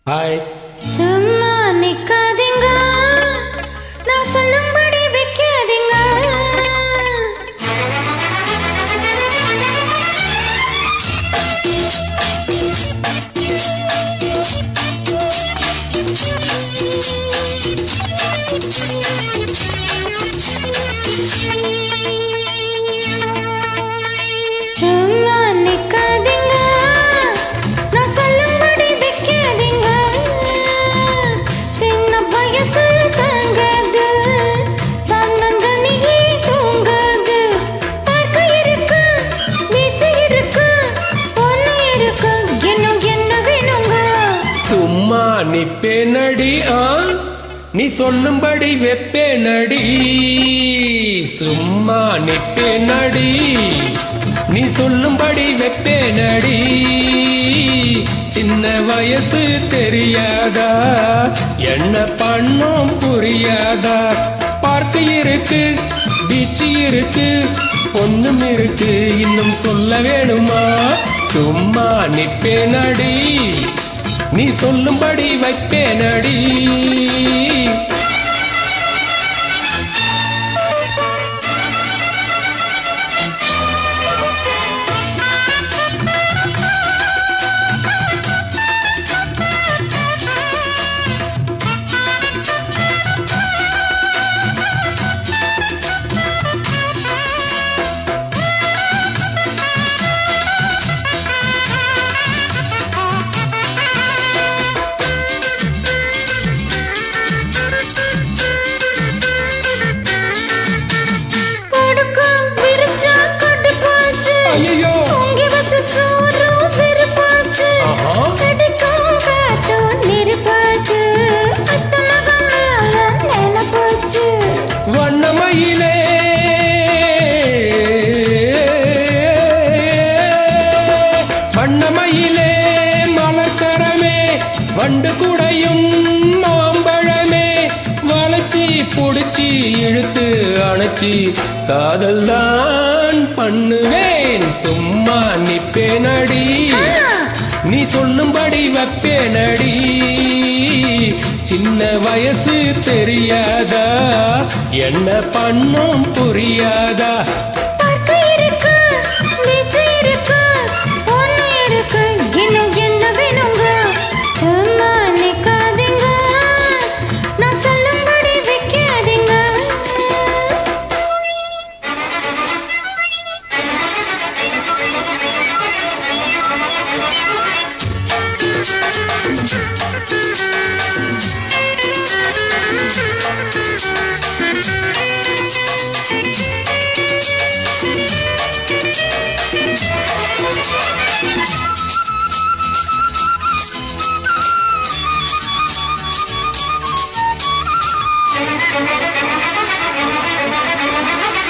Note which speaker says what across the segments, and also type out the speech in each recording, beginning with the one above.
Speaker 1: Hi.
Speaker 2: சும்மா நிக்காதீங்க, நான் சொல்லும்படி வைக்காதீங்க. சும்மா நிக்காதீங்க, நான் சொல்லும்படி வைக்காதீங்க. சின்ன வயசு தாங்காது, பன்னந்தனியே தூங்காது. பார்க்க இருக்கு, வீச்சு இருக்கு, பொண்ணு இருக்கு, இன்னும் என்ன வேணுங்க?
Speaker 1: சும்மா நிப்பேனடி, நீ சொல்லும்படி வெப்பேனடி. சும்மா நிப்பேனடி, நீ சொல்லும்படி வெப்பேனடி. சின்ன வயசு தெரியாதா, என்ன பண்ணும் புரியாதா? பார்க்கு இருக்கு, பீச்சு இருக்கு, பொண்ணும் இருக்கு, இன்னும் சொல்ல வேணுமா? சும்மா நிப்பேனடி, நீ சொல்லும்படி வைப்பேனடி. ஐயோ,
Speaker 2: பொங்கி வச்ச சோறும் வெறுப்பாச்சு, கடிக்கும் காத்தும் நெருப்பாச்சு, அத்த மகன் மேல நினைப்பாச்சு.
Speaker 1: வண்ணமயிலே வண்ணமயிலே மலச்சரமே, வண்டு குடையும் மாம்பழமே, வளைச்சி புடிச்சி இழுத்து அணைச்சி காதல் தான் பண்ணுவேன். சும்மா நிப்பேனடி, நீ சொல்லும்படி வைப்பேனடி. சின்ன வயசு தெரியாதா, என்ன பண்ணும் புரியாதா?
Speaker 2: பார்க்க இருக்கு, வீச்சு இருக்கு, பொண்ணு இருக்கு, இன்னும் என்ன வேணுங்க? சும்மா நிக்காதீங்க, நான் சொல்லும்படி வைக்காதீங்க.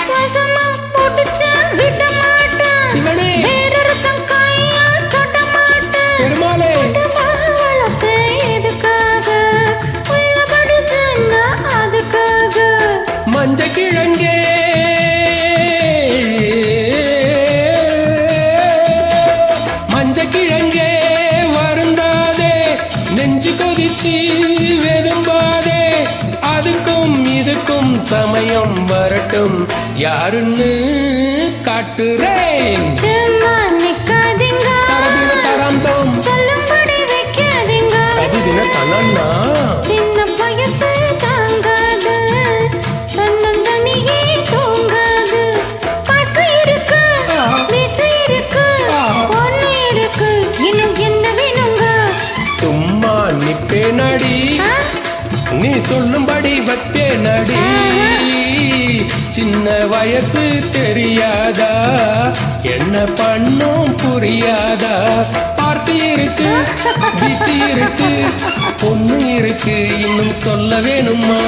Speaker 2: வசமா போட்டுச்சா விட மாட்டேன்,
Speaker 1: சிவனே,
Speaker 2: வேறொருத்தன் கையா தொட மாட்டேன்.
Speaker 1: பெருமாளே,
Speaker 2: வளர்த்து எதுக்காக, உள்ளபடி சொன்னா அதுக்காக.
Speaker 1: மஞ்ச கிழங்கே மஞ்ச கிழங்கே வருந்தாதே, நெஞ்சு கொதிச்சு வெதும்பாதே. அதுக்கும் இதுக்கும் சமயம் வரட்டும், யாருன்னு காட்டுறேன்.
Speaker 2: சும்மா நிக்காதீங்க,
Speaker 1: தரந்தோம்
Speaker 2: சொல்லும்படி வைக்காதீங்க.
Speaker 1: அதிதின தனன்னா
Speaker 2: சின்ன வயசு தாங்காது, தன்னந்தனியே தூங்காது. பார்க்க இருக்கு, வீச்சு இருக்கு, பொண்ணு இருக்கு, இன்னும் என்ன வேணுங்க?
Speaker 1: சும்மா நிப்பேனடி, நீ சொல்லும்படி வைப்பேனடி. சின்ன வயசு தெரியாதா, என்ன பண்ணும் புரியாதா? பார்ட்டி இருக்கு, பீச்சு இருக்கு, பொண்ணு இருக்கு, இன்னும் சொல்ல வேணுமா?